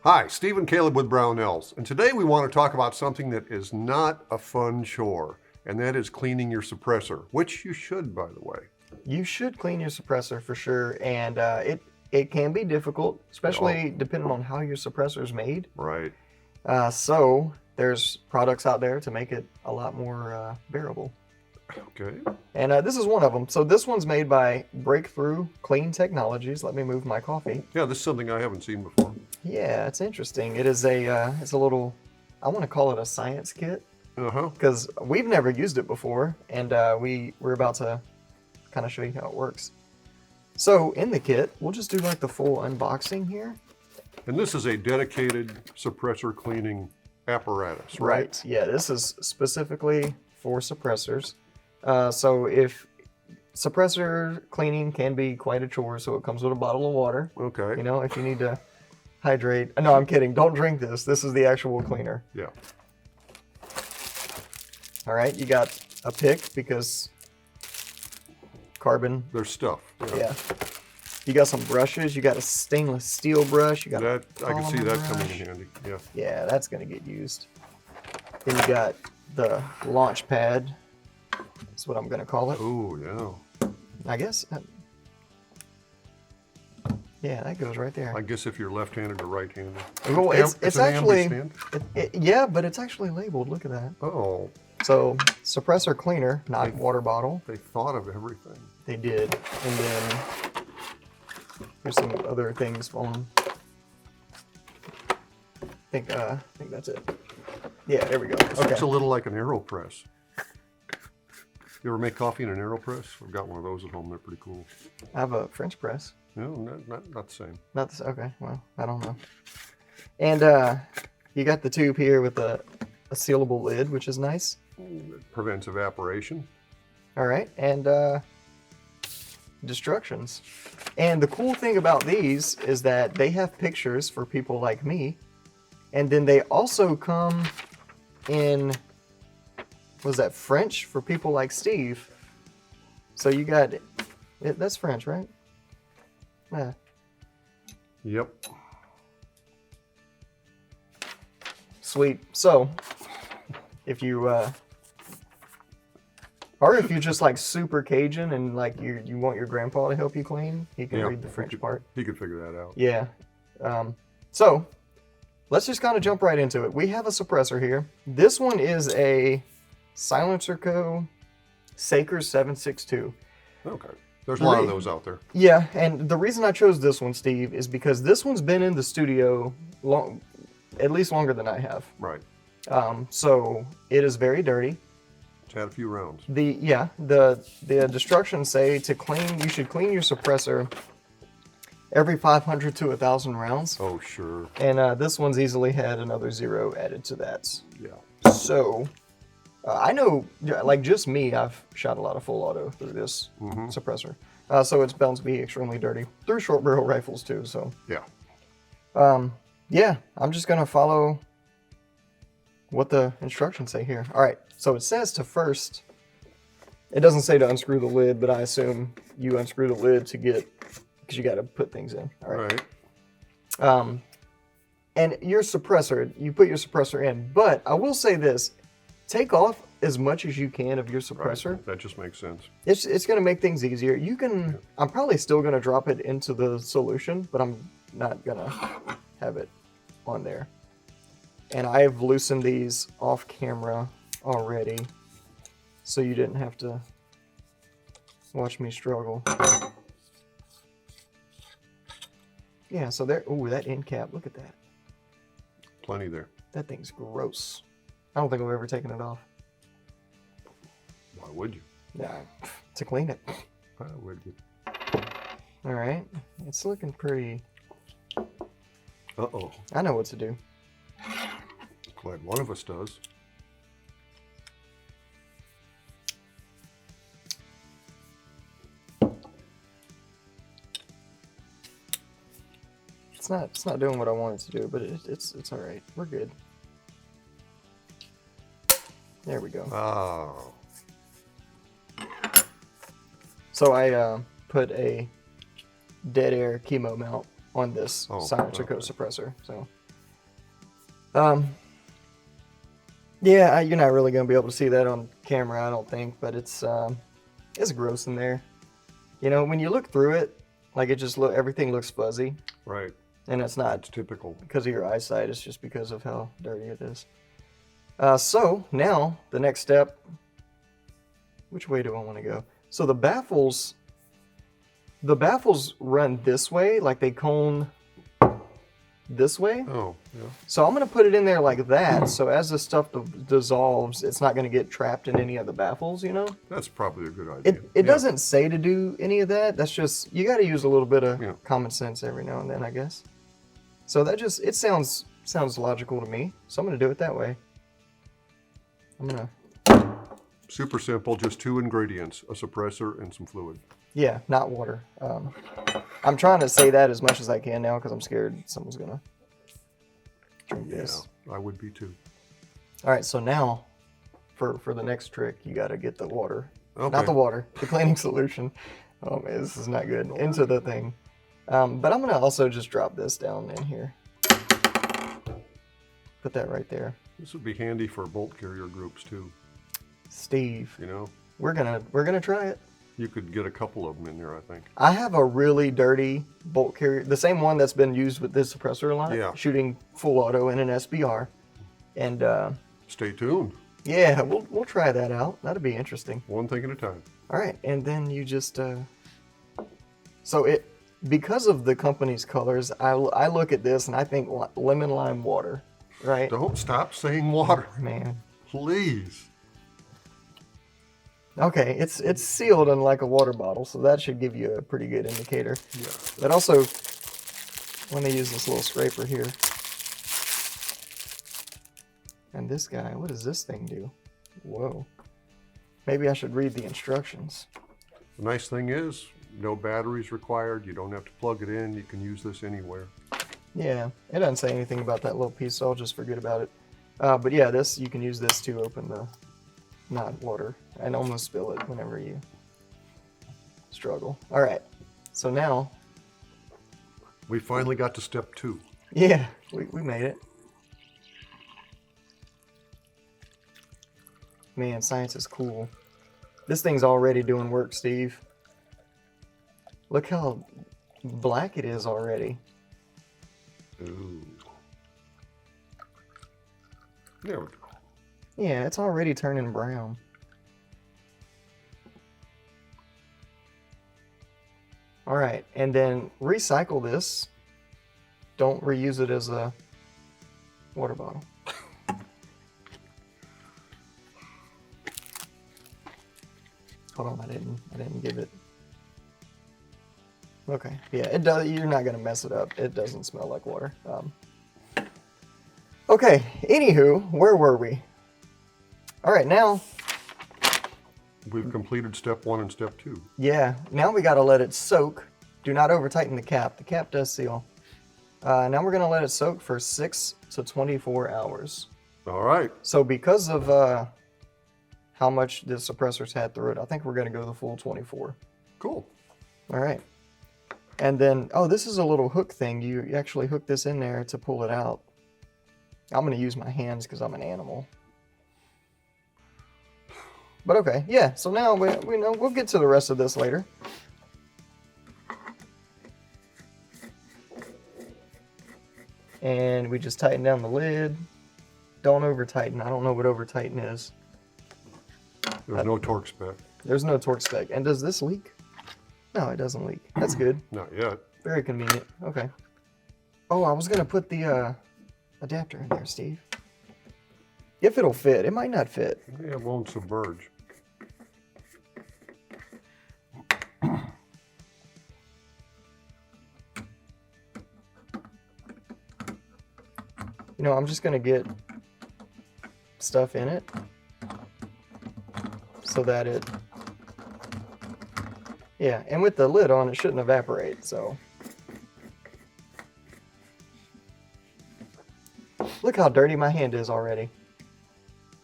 Hi, Steve and Caleb with Brownells, and today we want to talk about something that is not a fun chore, and that is cleaning your suppressor, which you should, by the way. You should clean your suppressor for sure, and it can be difficult, especially depending on how your suppressor is made. Right. So there's products out there to make it a lot more bearable. Okay. And this is one of them. So this one's made by Breakthrough Clean Technologies. Let me move my coffee. Yeah, this is something I haven't seen before. Yeah, it's interesting. It is it's a little, I want to call it a science kit, because we've never used it before, and we're about to kind of show you how it works. So in the kit, we'll just do like the full unboxing here. And this is a dedicated suppressor cleaning apparatus, right? Yeah, this is specifically for suppressors. So if suppressor cleaning can be quite a chore, so it comes with a bottle of water. Okay. You know, if you need to hydrate. No, I'm kidding. Don't drink this. This is the actual cleaner. Yeah. All right, you got a pick because carbon. There's stuff. Yeah. You got some brushes. You got a stainless steel brush. You got that. I can see that brush. coming in handy. Yeah. Yeah, that's gonna get used. Then you got the launch pad. That's what I'm gonna call it. Oh yeah. I guess. Yeah, that goes right there. I guess if you're left-handed or right-handed. Well, it's actually, stand? yeah, but it's actually labeled. Look at that. Oh. So, suppressor cleaner, not water bottle. They thought of everything. They did. And then there's some other things on. I think that's it. Yeah, there we go. It looks a little like an AeroPress. You ever make coffee in an AeroPress? I've got one of those at home. They're pretty cool. I have a French press. No, not the same. Not this. Okay, well, I don't know. And you got the tube here with a sealable lid, which is nice. It prevents evaporation. All right, and instructions. And the cool thing about these is that they have pictures for people like me, and then they also come in, was that French for people like Steve? So you got, that's French, right? Yeah. Yep. Sweet. So, if you, or if you're just like super Cajun and like you want your grandpa to help you clean, he can read the French part. He could figure that out. Yeah. So, let's just kind of jump right into it. We have a suppressor here. This one is a SilencerCo Saker 762. Okay. There's a lot of those out there. Yeah, and the reason I chose this one, Steve, is because this one's been in the studio at least longer than I have. Right. So it is very dirty. It's had a few rounds. The instructions say to clean, you should clean your suppressor every 500 to 1,000 rounds. Oh, sure. And this one's easily had another 0 added to that. Yeah. So I know, like just me, I've shot a lot of full auto through this suppressor. So it's bound to be extremely dirty. Through short barrel rifles too, so. Yeah. Yeah, I'm just gonna follow what the instructions say here. All right, so it says to first, it doesn't say to unscrew the lid, but I assume you unscrew the lid to get, because you gotta put things in. All right. And your suppressor, you put your suppressor in, but I will say this, take off as much as you can of your suppressor. Right. That just makes sense. It's going to make things easier. You can, I'm probably still going to drop it into the solution, but I'm not going to have it on there. And I've loosened these off camera already, so you didn't have to watch me struggle. Yeah, so there, ooh, that end cap, look at that. Plenty there. That thing's gross. I don't think I've ever taken it off. Why would you? Yeah, to clean it. Why would you? All right, it's looking pretty. Uh-oh. I know what to do. Glad one of us does. It's not doing what I wanted to do, but it's all right. We're good. There we go. Oh. So I put a dead air chemo mount on this SilencerCo suppressor. So Yeah, you're not really gonna be able to see that on camera, I don't think, but it's gross in there. You know, when you look through it, like everything looks fuzzy, Right. and it's not It's typical. because of your eyesight. It's just because of how dirty it is. So now the next step. Which way do I want to go? So the baffles run this way, like they cone this way. Oh, yeah. So I'm going to put it in there like that, so as the stuff dissolves, it's not going to get trapped in any of the baffles, you know? That's probably a good idea. It doesn't say to do any of that. That's just, you got to use a little bit of Yeah. common sense every now and then, I guess. So that just, it sounds logical to me. So I'm going to do it that way. I'm going to, Super simple, just 2 ingredients, a suppressor and some fluid. yeah, not water. I'm trying to say that as much as I can now because I'm scared someone's going to drink this. I would be too. All right, so now for the next trick, you got to get the water. Okay. Not the water, the cleaning solution. Oh man, this is not good. Into the thing. But I'm going to also just drop this down in here. Put that right there. This would be handy for bolt carrier groups too, Steve, you know? we're gonna try it. You could get a couple of them in there, I think. I have a really dirty bolt carrier, the same one that's been used with this suppressor a lot, Yeah. shooting full auto in an SBR. And Stay tuned. yeah, we'll try that out. That'll be interesting. One thing at a time. All right, and then you just because of the company's colors, I look at this and I think lemon lime water, right? Don't stop saying water, Man. please. Okay, it's sealed in like a water bottle, so that should give you a pretty good indicator. Yeah. But also, when they use this little scraper here, and this guy, what does this thing do? Whoa. Maybe I should read the instructions. The nice thing is, no batteries required. You don't have to plug it in. You can use this anywhere. Yeah, it doesn't say anything about that little piece, so I'll just forget about it. But yeah, you can use this to open the not water and almost spill it whenever you struggle. All right, so now, We finally got to step 2. yeah, we made it. Man, science is cool. This thing's already doing work, Steve. Look how black it is already. Ooh. There we go. Yeah, it's already turning brown. All right, and then recycle this. Don't reuse it as a water bottle. Hold on, I didn't give it. Okay, yeah, it does. You're not gonna mess it up. It doesn't smell like water. Okay, anywho, where were we? All right, now, We've completed step 1 and step 2. yeah, now we gotta let it soak. Do not over tighten the cap. The cap does seal. Now we're gonna let it soak for 6 to 24 hours. All right. So because of how much the suppressors had through it, I think we're gonna go the full 24. Cool. All right. And then, oh, this is a little hook thing. You actually hook this in there to pull it out. I'm gonna use my hands because I'm an animal. But okay, yeah, so now we know we'll get to the rest of this later. And we just tighten down the lid. Don't over tighten. I don't know what over tighten is. There's no torque spec. There's no torque spec. And does this leak? No, it doesn't leak. That's good. Not yet. Very convenient. Okay. Oh, I was gonna put the adapter in there, Steve. If it'll fit. It might not fit. Yeah, it won't submerge. You know, I'm just gonna get stuff in it so that it, yeah, and with the lid on, it shouldn't evaporate, so. Look how dirty my hand is already.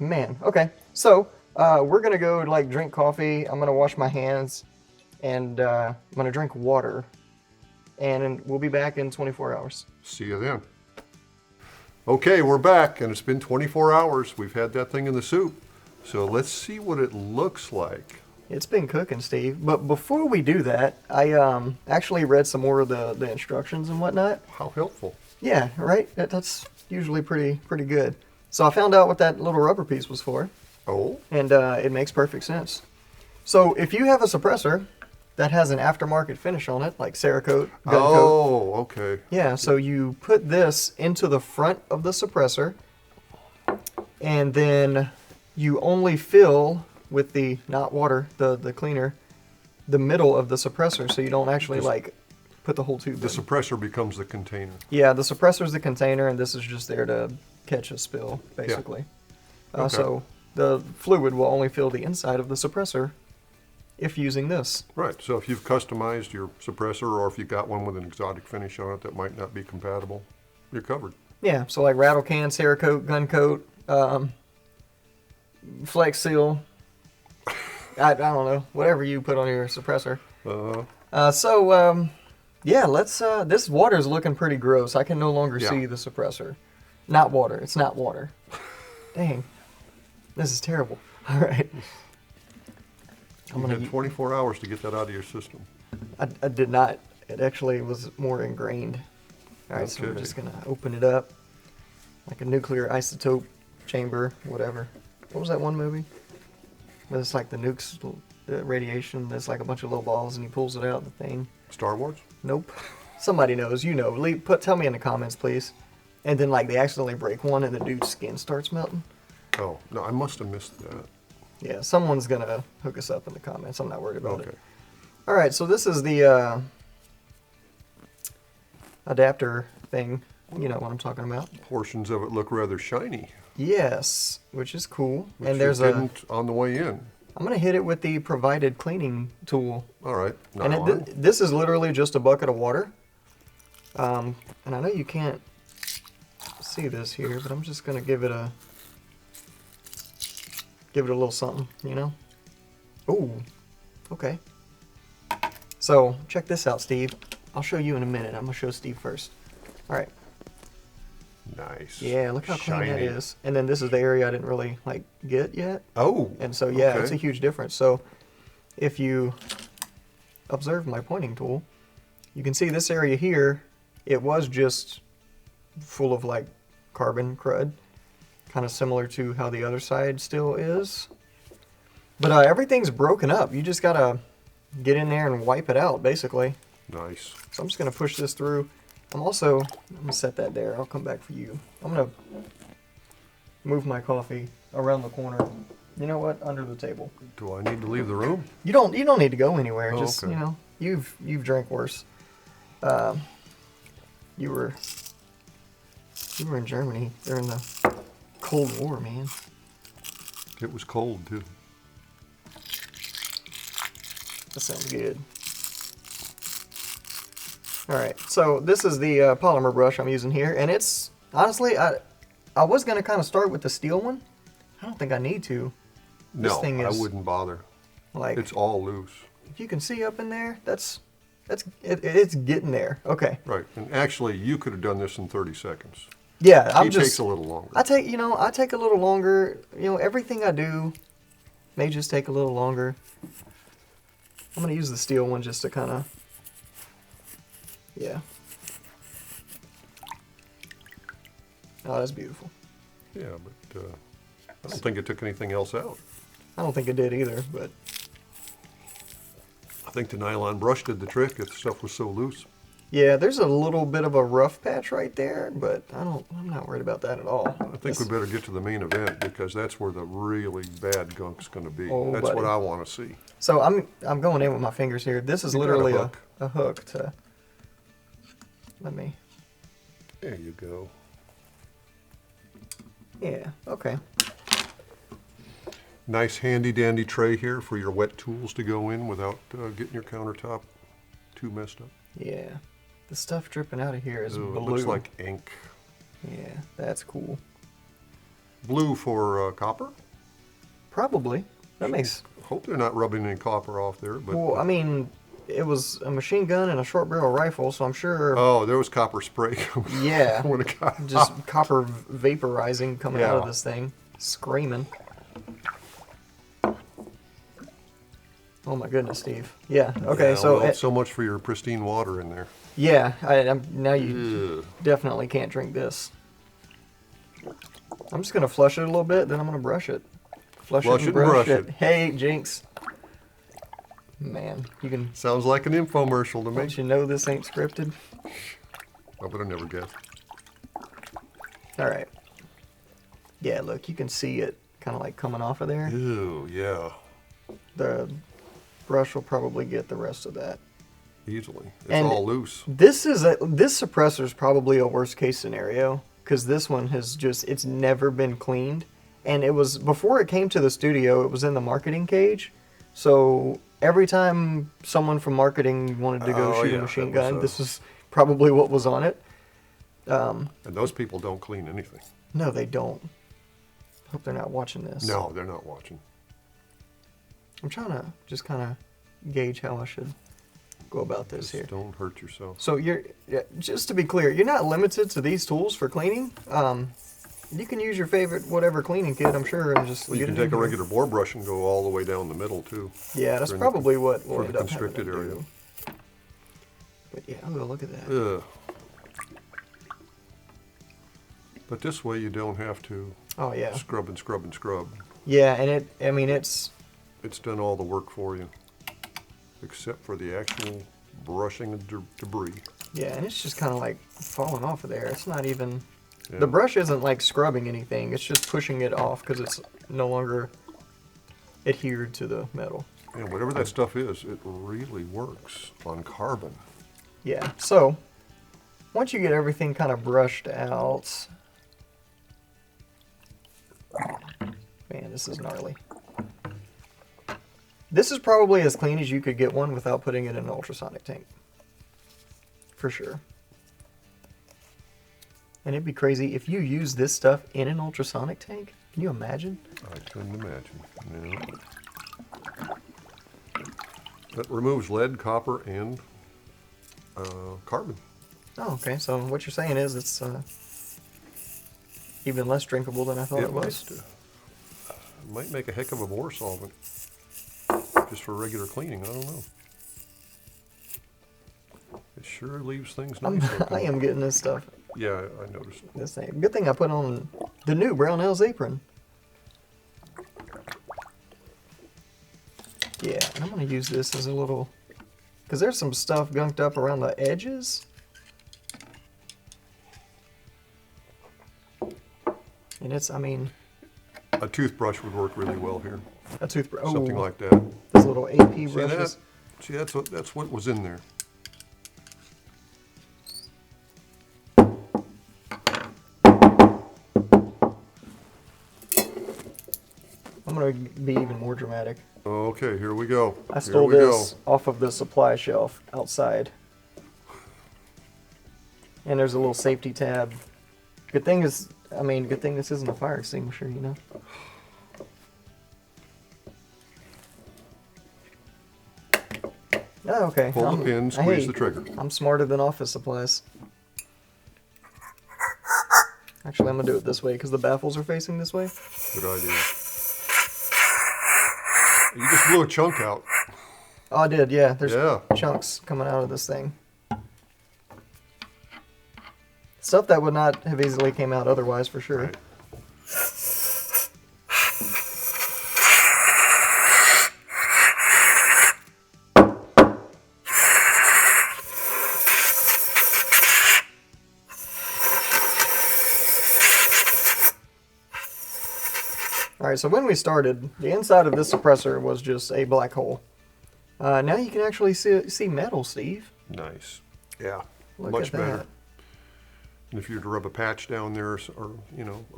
Man, okay, so we're gonna go like drink coffee. I'm gonna wash my hands and I'm gonna drink water, and we'll be back in 24 hours. See you then. Okay, we're back, and it's been 24 hours. We've had that thing in the soup. So let's see what it looks like. It's been cooking, Steve. But before we do that, I actually read some more of the instructions and whatnot. How helpful. Yeah, right? That's usually pretty good. So I found out what that little rubber piece was for, Oh, and it makes perfect sense. So if you have a suppressor that has an aftermarket finish on it, like Cerakote, gun coat. oh, okay. Yeah, so you put this into the front of the suppressor, and then you only fill with the, not water, the cleaner, the middle of the suppressor, so you don't actually like put the whole tube The in. suppressor becomes the container. Yeah, the suppressor's the container, and this is just there to catch a spill, basically. Okay. So the fluid will only fill the inside of the suppressor if using this. Right, so if you've customized your suppressor, or if you've got one with an exotic finish on it that might not be compatible, you're covered. Yeah, so like rattle can, Cerakote, gun coat, Flex Seal, I don't know, whatever you put on your suppressor. Yeah, let's, this water's looking pretty gross. I can no longer Yeah. see the suppressor. Not water, it's not water. Dang, this is terrible. All right. You had 24 hours to get that out of your system. I did not. It actually was more ingrained. All right, so we're Okay. just gonna open it up like a nuclear isotope chamber, whatever. What was that one movie? Where it's like the nukes, radiation. There's like a bunch of little balls, and he pulls it out. The thing. Star Wars? Nope. Somebody knows. You know. Tell me in the comments, please. And then like they accidentally break one, and the dude's skin starts melting. Oh, no, I must have missed that. Yeah, someone's gonna hook us up in the comments. I'm not worried about Okay. it. All right, so this is the adapter thing. You know what I'm talking about. Portions of it look rather shiny, Yes, which is cool. which And there's you a. didn't on the way in. I'm gonna hit it with the provided cleaning tool, All right, and nylon. this is literally just a bucket of water. And I know you can't see this here, but I'm just gonna give it a little something, you know. Ooh, okay. So check this out, Steve. I'll show you in a minute. I'm gonna show Steve first. All right. Nice. Yeah, look how clean that Shiny. is. And then this is the area I didn't really like get yet. Oh. And so yeah, okay. it's a huge difference. So if you observe my pointing tool, you can see this area here, it was just full of like carbon crud, kind of similar to how the other side still is. But everything's broken up. You just gotta get in there and wipe it out, basically. Nice. So I'm just gonna push this through. I'm gonna set that there. I'll come back for you. I'm gonna move my coffee around the corner. You know what? Under the table. Do I need to leave the room? You don't need to go anywhere. Oh, Just okay. you know, you've drank worse. You were in Germany during the Cold War, man. It was cold too. That sounds good. All right, so this is the polymer brush I'm using here, and it's honestly, I was gonna kind of start with the steel one. I don't think I need to. This No, thing I is wouldn't bother. like, It's all loose. if you can see up in there, it's getting there. Okay. Right, and actually, you could have done this in 30 seconds. Yeah, He takes a little longer. I take a little longer. You know, everything I do may just take a little longer. I'm gonna use the steel one just to kind of, yeah. Oh, that's beautiful. Yeah, but I don't think it took anything else out. I don't think it did either, but I think the nylon brush did the trick if the stuff was so loose. yeah, there's a little bit of a rough patch right there, but I'm not worried about that at all. I think we better get to the main event because that's where the really bad gunk's going to be. Oh, That's buddy. what I want to see. So I'm going in with my fingers here. This is You got a literally hook. a hook to. Let me. There you go. Yeah. Okay. Nice handy dandy tray here for your wet tools to go in without getting your countertop too messed up. Yeah. The stuff dripping out of here is Ooh, blue. it looks like ink. Yeah, that's cool. Blue for copper? Probably. That makes. Hope they're not rubbing any copper off there, but Well, I mean, it was a machine gun and a short barrel rifle, so I'm sure. Oh, there was copper spray. Yeah, When it got just copper vaporizing coming out of Yeah. this thing, screaming. Oh my goodness, Steve. Yeah. Okay. Yeah, So well, so much for your pristine water in there. yeah, now you Ugh. definitely can't drink this. I'm just gonna flush it a little bit, then I'm gonna brush it. Flush it and brush it. Hey, Jinx. Man, you can. Sounds like an infomercial to me. Don't you know this ain't scripted? I would have never guessed. All right. Yeah, look, you can see it kind of like coming off of there. Ew, yeah, The brush will probably get the rest of that. easily. It's And all loose. This suppressor is probably a worst case scenario because this one has it's never been cleaned, and it was before it came to the studio. It was in the marketing cage, so every time someone from marketing wanted to go Oh, shoot yeah, a machine that was, gun, this was probably what was on it. And those people don't clean anything. No, they don't. Hope they're not watching this. No, they're not watching. I'm trying to just kind of gauge how I should go about this Just here. don't hurt yourself. So just to be clear, you're not limited to these tools for cleaning. You can use your favorite whatever cleaning kit, I'm sure, and just Well, you get can it in take a here. regular bore brush and go all the way down the middle too. Yeah, that's for probably what we'll for end the up having to constricted area. do. But yeah, oh, look at that. Ugh. But this way you don't have to Oh yeah, scrub and scrub and scrub. yeah, and it's It's done all the work for you, except for the actual brushing of debris. yeah, and it's just kind of like falling off of there. It's not even. Yeah. The brush isn't like scrubbing anything. It's just pushing it off because it's no longer adhered to the metal. And whatever that stuff is, it really works on carbon. Yeah, so once you get everything kind of brushed out, man, this is gnarly. This is probably as clean as you could get one without putting it in an ultrasonic tank. For sure. And it'd be crazy if you use this stuff in an ultrasonic tank. Can you imagine? I couldn't imagine. No. That removes lead, copper, and carbon. Oh, okay. So what you're saying is it's even less drinkable than I thought it was. Might make a heck of a bore solvent. Just for regular cleaning, I don't know. It sure leaves things nice. I am getting this stuff. Yeah, I noticed. This thing. Good thing I put on the new Brownells apron. Yeah, and I'm going to use this as a little... Because there's some stuff gunked up around the edges. And it's, I mean... A toothbrush would work really well here. A toothbrush. Oh, Something like that. those little AP See brushes. that? See, that's what was in there. I'm going to be even more dramatic. Okay, here we go. I stole this off of the supply shelf outside. And there's a little safety tab. Good thing is, I mean, good thing this isn't a fire extinguisher, you know? Oh, okay. Pull the pin, squeeze the trigger. I'm smarter than office supplies. Actually, I'm going to do it this way because the baffles are facing this way. Good idea. You just blew a chunk out. Oh, I did, yeah. There's Yeah. chunks coming out of this thing. Stuff that would not have easily came out otherwise, for sure. Right. Alright, so when we started, the inside of this suppressor was just a black hole. Now you can actually see metal, Steve. Nice. Yeah. Look Much at better. that. And if you were to rub a patch down there, or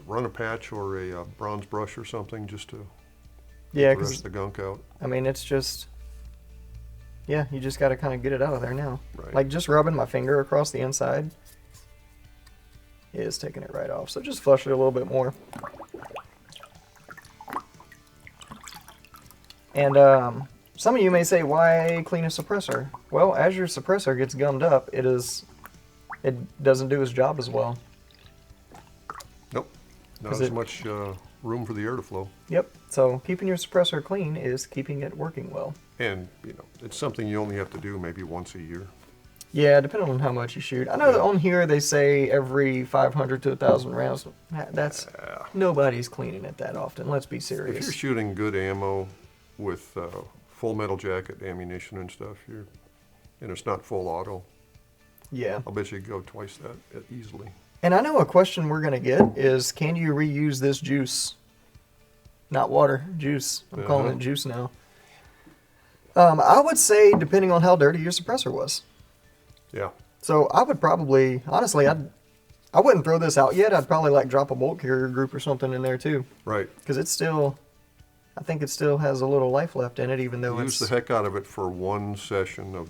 run a patch or a bronze brush or something, just to Yeah, brush because, the gunk out. I mean, it's just... Yeah, you just got to kind of get it out of there now. Right. Like, just rubbing my finger across the inside is taking it right off. So just flush it a little bit more. And some of you may say, why clean a suppressor? Well, as your suppressor gets gummed up, it doesn't do its job as well. Nope. Not as much room for the air to flow. Yep. So keeping your suppressor clean is keeping it working well. And, you know, it's something you only have to do maybe once a year. Yeah, depending on how much you shoot. I know that on here they say every 500 to 1,000 rounds. That's nobody's cleaning it that often. Let's be serious. If you're shooting good ammo with full metal jacket ammunition and stuff, and it's not full auto, yeah, I'll bet you go twice that easily. And I know a question we're gonna get is, can you reuse this juice? Not water, juice. I'm calling it juice now. I would say depending on how dirty your suppressor was. Yeah. So I would probably, honestly, I wouldn't throw this out yet. I'd probably like drop a bolt carrier group or something in there too. Right. Because it's still, I think it still has a little life left in it, even though Use the heck out of it for one session of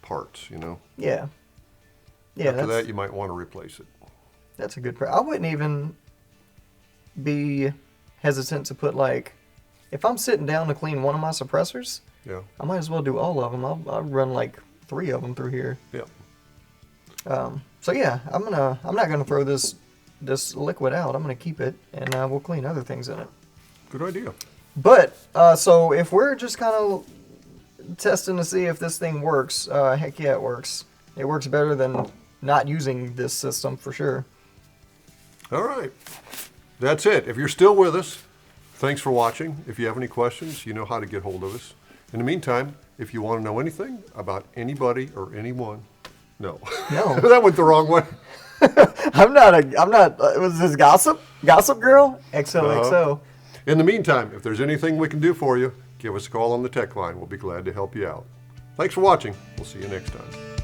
parts, you know. Yeah. Yeah. After that, you might want to replace it. That's a good. I wouldn't even be hesitant to put like, if I'm sitting down to clean one of my suppressors, yeah, I might as well do all of them. I'll run like 3 of them through here. Yeah. So yeah, I'm not gonna throw this liquid out. I'm gonna keep it, and we'll clean other things in it. Good idea. But so if we're just kind of testing to see if this thing works, heck yeah, it works. It works better than not using this system for sure. All right. That's it. If you're still with us, thanks for watching. If you have any questions, you know how to get hold of us. In the meantime, if you want to know anything about anybody or anyone, no. That went the wrong way. I'm not, was this gossip? Gossip girl? XOXO. In the meantime, if there's anything we can do for you, give us a call on the tech line. We'll be glad to help you out. Thanks for watching. We'll see you next time.